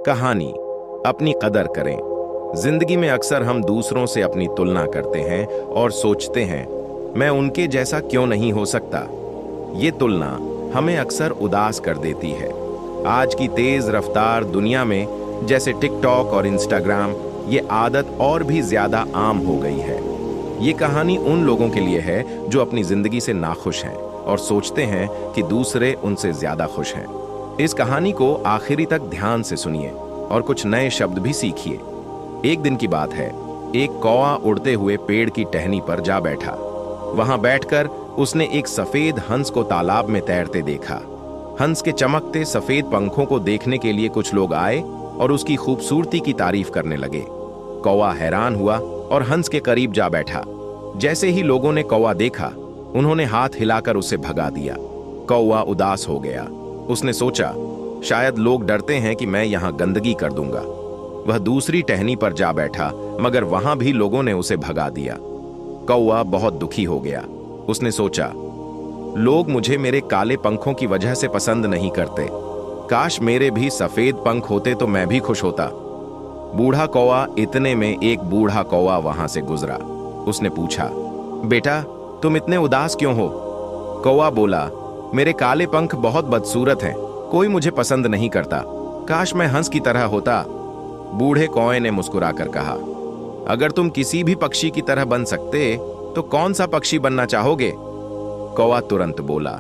कहानी अपनी कदर करें। जिंदगी में अक्सर हम दूसरों से अपनी तुलना करते हैं और सोचते हैं मैं उनके जैसा क्यों नहीं हो सकता। ये तुलना हमें अक्सर उदास कर देती है। आज की तेज रफ्तार दुनिया में जैसे टिकटॉक और इंस्टाग्राम, ये आदत और भी ज्यादा आम हो गई है। ये कहानी उन लोगों के लिए है जो अपनी जिंदगी से नाखुश हैं और सोचते हैं कि दूसरे उनसे ज्यादा खुश हैं। इस कहानी को आखिरी तक ध्यान से सुनिए और कुछ नए शब्द भी सीखिए। एक दिन की बात है, एक कौवा उड़ते हुए पेड़ की टहनी पर जा बैठा। वहां बैठकर उसने एक सफेद हंस को तालाब में तैरते देखा। हंस के चमकते सफेद पंखों को देखने के लिए कुछ लोग आए और उसकी खूबसूरती की तारीफ करने लगे। कौवा हैरान हुआ और हंस के करीब जा बैठा। जैसे ही लोगों ने कौवा देखा, उन्होंने हाथ हिलाकर उसे भगा दिया। कौवा उदास हो गया। उसने सोचा, शायद लोग डरते हैं कि मैं यहां गंदगी कर दूंगा। वह दूसरी टहनी पर जा बैठा, मगर वहां भी लोगों ने उसे भगा दिया। कौवा बहुत दुखी हो गया। उसने सोचा, लोग मुझे मेरे काले पंखों की वजह से पसंद नहीं करते। काश मेरे भी सफेद पंख होते तो मैं भी खुश होता। बूढ़ा कौवा, इतने में एक बूढ़ा कौवा वहां से गुजरा। उसने पूछा, बेटा तुम इतने उदास क्यों हो? कौवा बोला, मेरे काले पंख बहुत बदसूरत हैं, कोई मुझे पसंद नहीं करता। काश मैं हंस की तरह होता। बूढ़े कौवे ने मुस्कुराकर कहा, अगर तुम किसी भी पक्षी की तरह बन सकते तो कौन सा पक्षी बनना चाहोगे? कौवा तुरंत बोला,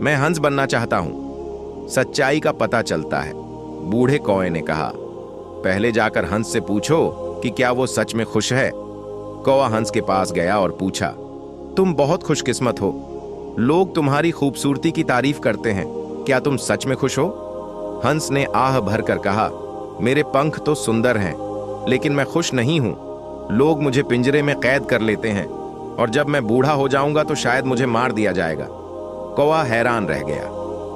मैं हंस बनना चाहता हूं। सच्चाई का पता चलता है, बूढ़े कौवे ने कहा। पहले जाकर हंस से पूछो कि क्या वो सच में खुश है। कौवा हंस के पास गया और पूछा, तुम बहुत खुशकिस्मत हो, लोग तुम्हारी खूबसूरती की तारीफ करते हैं, क्या तुम सच में खुश हो? हंस ने आह भरकर कहा, मेरे पंख तो सुंदर हैं, लेकिन मैं खुश नहीं हूं। लोग मुझे पिंजरे में कैद कर लेते हैं और जब मैं बूढ़ा हो जाऊंगा तो शायद मुझे मार दिया जाएगा। कौवा हैरान रह गया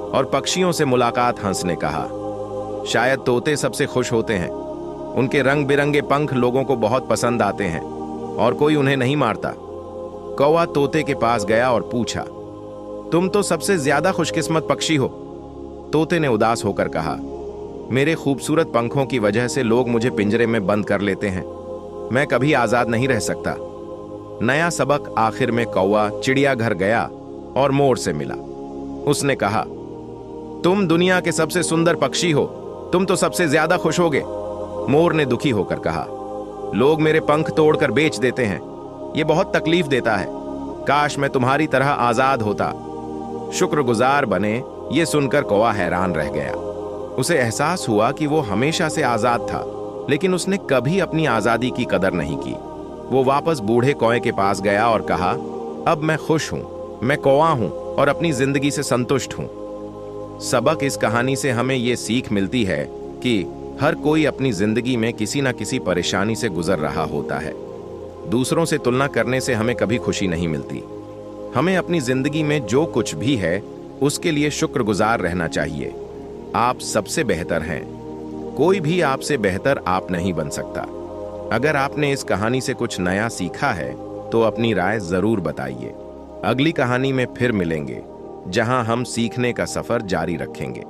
और पक्षियों से मुलाकात हंस ने कहा, शायद तोते सबसे खुश होते हैं, उनके रंग बिरंगे पंख लोगों को बहुत पसंद आते हैं और कोई उन्हें नहीं मारता। कौवा तोते के पास गया और पूछा, तुम तो सबसे ज्यादा खुशकिस्मत पक्षी हो। तोते ने उदास होकर कहा, मेरे खूबसूरत पंखों की वजह से लोग मुझे पिंजरे में बंद कर लेते हैं, मैं कभी आजाद नहीं रह सकता। नया सबक। आखिर में कौवा चिड़ियाघर गया और मोर से मिला। उसने कहा, तुम दुनिया के सबसे सुंदर पक्षी हो, तुम तो सबसे ज्यादा खुश होगे। मोर ने दुखी होकर कहा, लोग मेरे पंख तोड़कर बेच देते हैं, ये बहुत तकलीफ देता है। काश मैं तुम्हारी तरह आजाद होता। शुक्रगुजार बने। ये सुनकर कौवा हैरान रह गया। उसे एहसास हुआ कि वो हमेशा से आजाद था, लेकिन उसने कभी अपनी आजादी की कदर नहीं की। वो वापस बूढ़े कौवे के पास गया और कहा, अब मैं खुश हूं, मैं कौवा हूं और अपनी जिंदगी से संतुष्ट हूं। सबक। इस कहानी से हमें ये सीख मिलती है कि हर कोई अपनी जिंदगी में किसी न किसी परेशानी से गुजर रहा होता है। दूसरों से तुलना करने से हमें कभी खुशी नहीं मिलती। हमें अपनी जिंदगी में जो कुछ भी है उसके लिए शुक्रगुजार रहना चाहिए। आप सबसे बेहतर हैं, कोई भी आपसे बेहतर आप नहीं बन सकता। अगर आपने इस कहानी से कुछ नया सीखा है तो अपनी राय जरूर बताइए। अगली कहानी में फिर मिलेंगे, जहां हम सीखने का सफर जारी रखेंगे।